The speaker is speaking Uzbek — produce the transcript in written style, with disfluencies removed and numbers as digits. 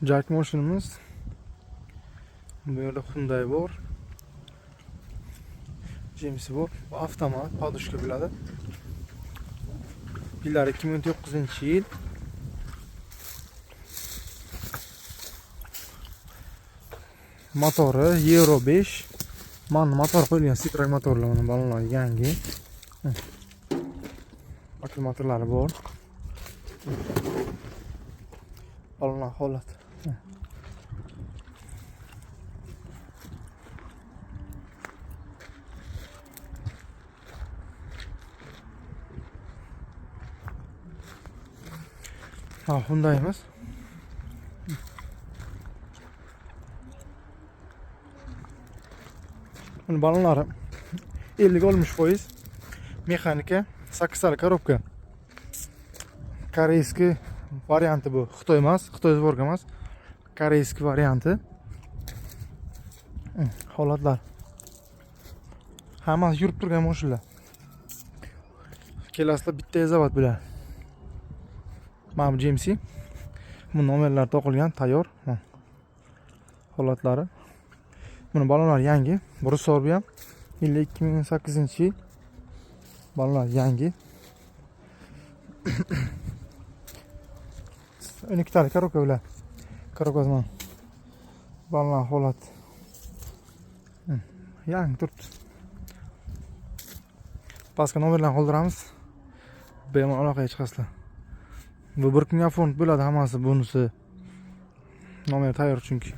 Jack mashinamiz. Bu yerda Hyundai bor. James'i bor. Bu avtomat, podushka bo'ladi. Yillar 2009-yil. Motori Euro 5. Mana motor qo'yilgan Citroen motorlar, mana balonlar yangi. Akkumulyatorlari bor. Balonlar holat. Hyundai'miz. Bunun balonlari 50-60%. Mexanika, 8 tali korobka. Koreyskiy varianti bu. Xitoy emas, Xitoy zvorga emas. Koreyskiy varianti. Holatlar. Hammasi yurib turgan mashinalar. Kelasida bitta zavod bilan. Mana bu James'i. Bu nomerlar to'qilgan, tayyor. Holatlari. Buni balonlar yangi. Bu sorbi ham 2008-yil. Balonlar yangi. 12 tali korobka bilan. Korobka mana. Balonlar holat. Yangi turibdi. Pastga nomerlarni qoldiramiz. Bemalol aloqaga chiqasizlar. Bu bir kunga fond bo'ladi hammasi, bunisi. Nomer tayyor chunki.